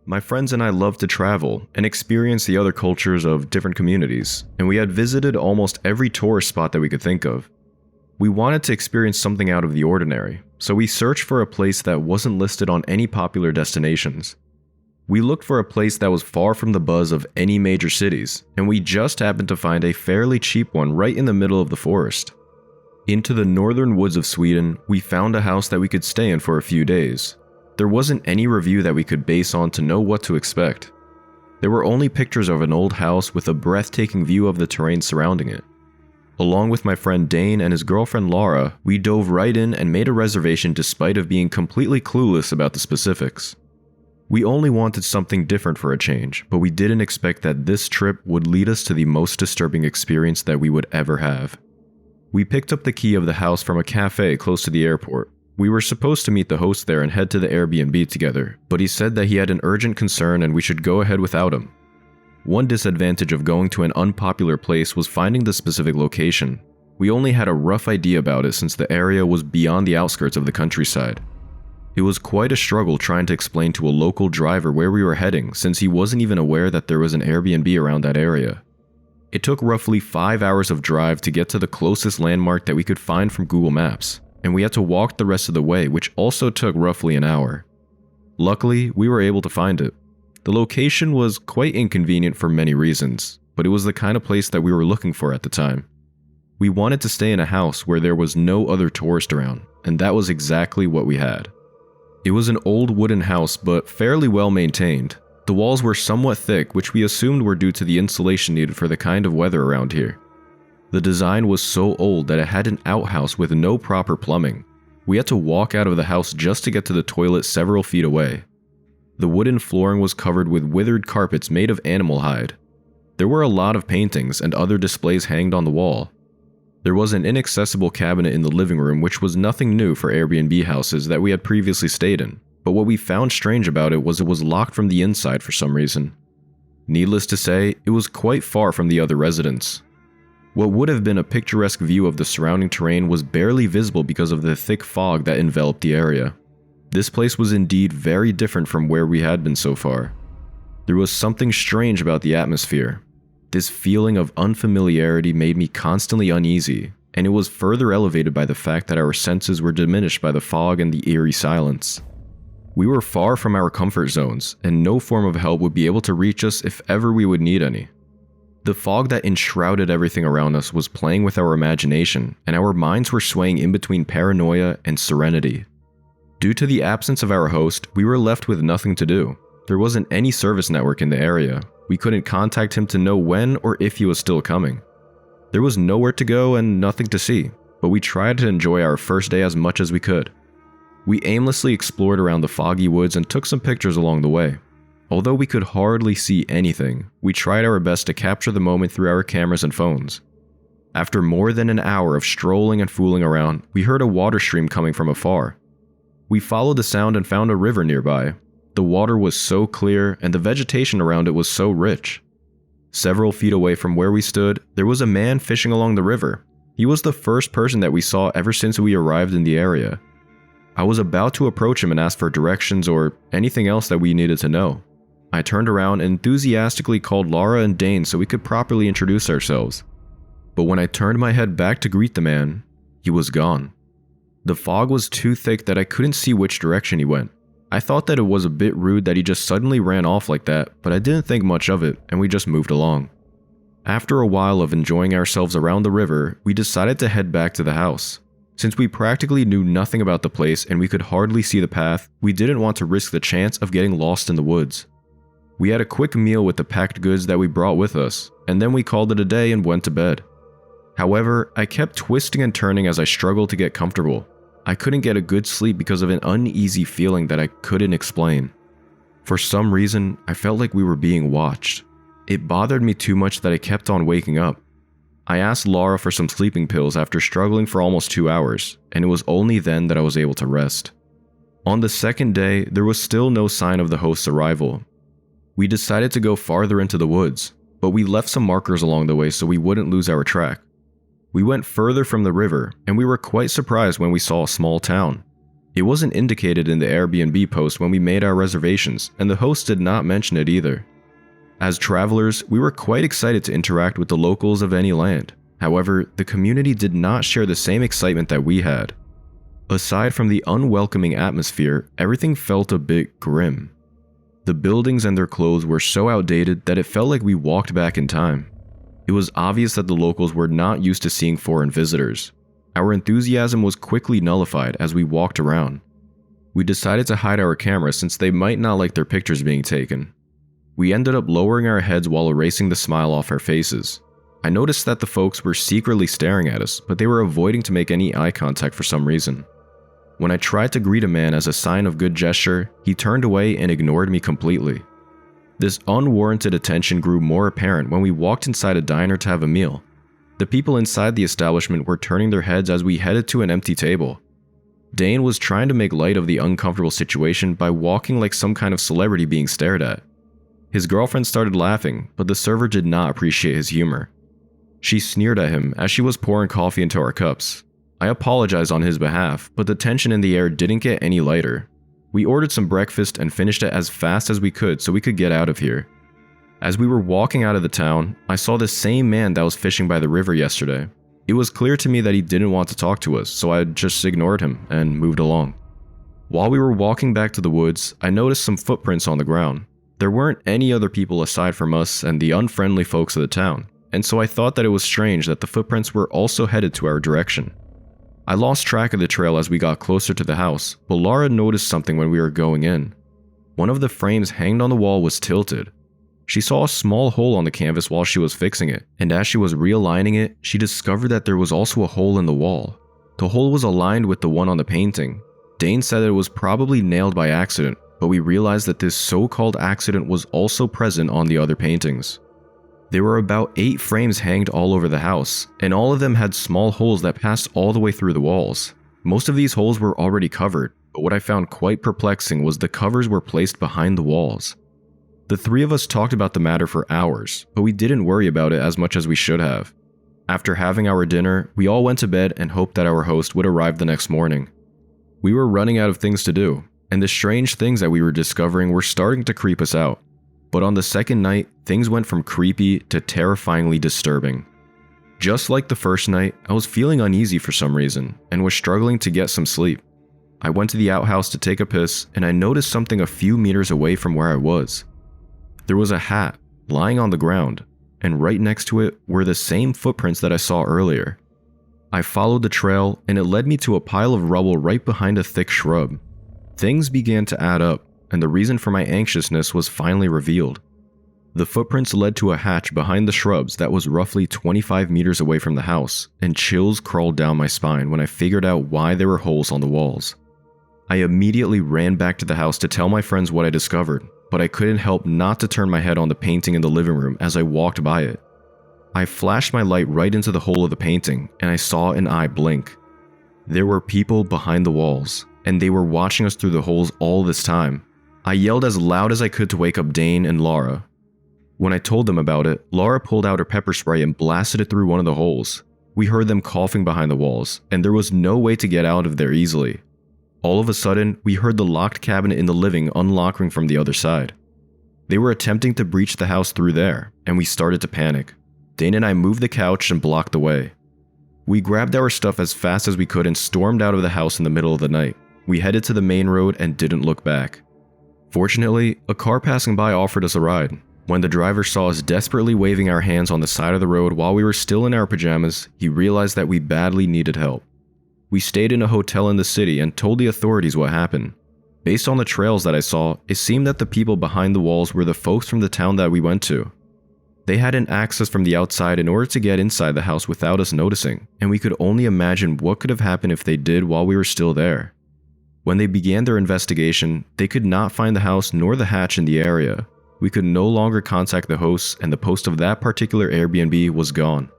My friends and I love to travel and experience the other cultures of different communities, and we had visited almost every tourist spot that we could think of. We wanted to experience something out of the ordinary, so we searched for a place that wasn't listed on any popular destinations. We looked for a place that was far from the buzz of any major cities, and we just happened to find a fairly cheap one right in the middle of the forest. Into the northern woods of Sweden, we found a house that we could stay in for a few days. There wasn't any review that we could base on to know what to expect. There were only pictures of an old house with a breathtaking view of the terrain surrounding it. Along with my friend Dane and his girlfriend Laura, we dove right in and made a reservation despite of being completely clueless about the specifics. We only wanted something different for a change, but we didn't expect that this trip would lead us to the most disturbing experience that we would ever have. We picked up the key of the house from a cafe close to the airport. We were supposed to meet the host there and head to the Airbnb together, but he said that he had an urgent concern and we should go ahead without him. One disadvantage of going to an unpopular place was finding the specific location. We only had a rough idea about it since the area was beyond the outskirts of the countryside. It was quite a struggle trying to explain to a local driver where we were heading since he wasn't even aware that there was an Airbnb around that area. It took roughly 5 hours of drive to get to the closest landmark that we could find from Google Maps, and we had to walk the rest of the way, which also took roughly an hour. Luckily, we were able to find it. The location was quite inconvenient for many reasons, but it was the kind of place that we were looking for at the time. We wanted to stay in a house where there was no other tourist around, and that was exactly what we had. It was an old wooden house, but fairly well maintained. The walls were somewhat thick, which we assumed were due to the insulation needed for the kind of weather around here. The design was so old that it had an outhouse with no proper plumbing. We had to walk out of the house just to get to the toilet several feet away. The wooden flooring was covered with withered carpets made of animal hide. There were a lot of paintings and other displays hanged on the wall. There was an inaccessible cabinet in the living room, which was nothing new for Airbnb houses that we had previously stayed in, but what we found strange about it was locked from the inside for some reason. Needless to say, it was quite far from the other residents. What would have been a picturesque view of the surrounding terrain was barely visible because of the thick fog that enveloped the area. This place was indeed very different from where we had been so far. There was something strange about the atmosphere. This feeling of unfamiliarity made me constantly uneasy, and it was further elevated by the fact that our senses were diminished by the fog and the eerie silence. We were far from our comfort zones, and no form of help would be able to reach us if ever we would need any. The fog that enshrouded everything around us was playing with our imagination, and our minds were swaying in between paranoia and serenity. Due to the absence of our host, we were left with nothing to do. There wasn't any service network in the area. We couldn't contact him to know when or if he was still coming. There was nowhere to go and nothing to see, but we tried to enjoy our first day as much as we could. We aimlessly explored around the foggy woods and took some pictures along the way. Although we could hardly see anything, we tried our best to capture the moment through our cameras and phones. After more than an hour of strolling and fooling around, we heard a water stream coming from afar. We followed the sound and found a river nearby. The water was so clear and the vegetation around it was so rich. Several feet away from where we stood, there was a man fishing along the river. He was the first person that we saw ever since we arrived in the area. I was about to approach him and ask for directions or anything else that we needed to know. I turned around and enthusiastically called Laura and Dane so we could properly introduce ourselves. But when I turned my head back to greet the man, he was gone. The fog was too thick that I couldn't see which direction he went. I thought that it was a bit rude that he just suddenly ran off like that, but I didn't think much of it and we just moved along. After a while of enjoying ourselves around the river, we decided to head back to the house. Since we practically knew nothing about the place and we could hardly see the path, we didn't want to risk the chance of getting lost in the woods. We had a quick meal with the packed goods that we brought with us, and then we called it a day and went to bed. However, I kept twisting and turning as I struggled to get comfortable. I couldn't get a good sleep because of an uneasy feeling that I couldn't explain. For some reason, I felt like we were being watched. It bothered me too much that I kept on waking up. I asked Laura for some sleeping pills after struggling for almost 2 hours, and it was only then that I was able to rest. On the second day, there was still no sign of the host's arrival. We decided to go farther into the woods, but we left some markers along the way so we wouldn't lose our track. We went further from the river, and we were quite surprised when we saw a small town. It wasn't indicated in the Airbnb post when we made our reservations, and the host did not mention it either. As travelers, we were quite excited to interact with the locals of any land. However, the community did not share the same excitement that we had. Aside from the unwelcoming atmosphere, everything felt a bit grim. The buildings and their clothes were so outdated that it felt like we walked back in time. It was obvious that the locals were not used to seeing foreign visitors. Our enthusiasm was quickly nullified as we walked around. We decided to hide our cameras since they might not like their pictures being taken. We ended up lowering our heads while erasing the smile off our faces. I noticed that the folks were secretly staring at us, but they were avoiding to make any eye contact for some reason. When I tried to greet a man as a sign of good gesture, he turned away and ignored me completely. This unwarranted attention grew more apparent when we walked inside a diner to have a meal. The people inside the establishment were turning their heads as we headed to an empty table. Dane was trying to make light of the uncomfortable situation by walking like some kind of celebrity being stared at. His girlfriend started laughing, but the server did not appreciate his humor. She sneered at him as she was pouring coffee into our cups. I apologized on his behalf, but the tension in the air didn't get any lighter. We ordered some breakfast and finished it as fast as we could so we could get out of here. As we were walking out of the town, I saw the same man that was fishing by the river yesterday. It was clear to me that he didn't want to talk to us, so I just ignored him and moved along. While we were walking back to the woods, I noticed some footprints on the ground. There weren't any other people aside from us and the unfriendly folks of the town, and so I thought that it was strange that the footprints were also headed to our direction. I lost track of the trail as we got closer to the house, but Laura noticed something when we were going in. One of the frames hanging on the wall was tilted. She saw a small hole on the canvas while she was fixing it, and as she was realigning it, she discovered that there was also a hole in the wall. The hole was aligned with the one on the painting. Dane said that it was probably nailed by accident, but we realized that this so-called accident was also present on the other paintings. There were about 8 frames hanged all over the house, and all of them had small holes that passed all the way through the walls. Most of these holes were already covered, but what I found quite perplexing was the covers were placed behind the walls. The 3 of us talked about the matter for hours, but we didn't worry about it as much as we should have. After having our dinner, we all went to bed and hoped that our host would arrive the next morning. We were running out of things to do, and the strange things that we were discovering were starting to creep us out. But on the second night, things went from creepy to terrifyingly disturbing. Just like the first night, I was feeling uneasy for some reason, and was struggling to get some sleep. I went to the outhouse to take a piss, and I noticed something a few meters away from where I was. There was a hat lying on the ground, and right next to it were the same footprints that I saw earlier. I followed the trail, and it led me to a pile of rubble right behind a thick shrub. Things began to add up, and the reason for my anxiousness was finally revealed. The footprints led to a hatch behind the shrubs that was roughly 25 meters away from the house, and chills crawled down my spine when I figured out why there were holes on the walls. I immediately ran back to the house to tell my friends what I discovered, but I couldn't help not to turn my head on the painting in the living room as I walked by it. I flashed my light right into the hole of the painting, and I saw an eye blink. There were people behind the walls, and they were watching us through the holes all this time. I yelled as loud as I could to wake up Dane and Laura. When I told them about it, Laura pulled out her pepper spray and blasted it through one of the holes. We heard them coughing behind the walls, and there was no way to get out of there easily. All of a sudden, we heard the locked cabinet in the living unlocking from the other side. They were attempting to breach the house through there, and we started to panic. Dane and I moved the couch and blocked the way. We grabbed our stuff as fast as we could and stormed out of the house in the middle of the night. We headed to the main road and didn't look back. Fortunately, a car passing by offered us a ride. When the driver saw us desperately waving our hands on the side of the road while we were still in our pajamas, he realized that we badly needed help. We stayed in a hotel in the city and told the authorities what happened. Based on the trails that I saw, it seemed that the people behind the walls were the folks from the town that we went to. They hadn't access from the outside in order to get inside the house without us noticing, and we could only imagine what could have happened if they did while we were still there. When they began their investigation, they could not find the house nor the hatch in the area. We could no longer contact the hosts, and the post of that particular Airbnb was gone.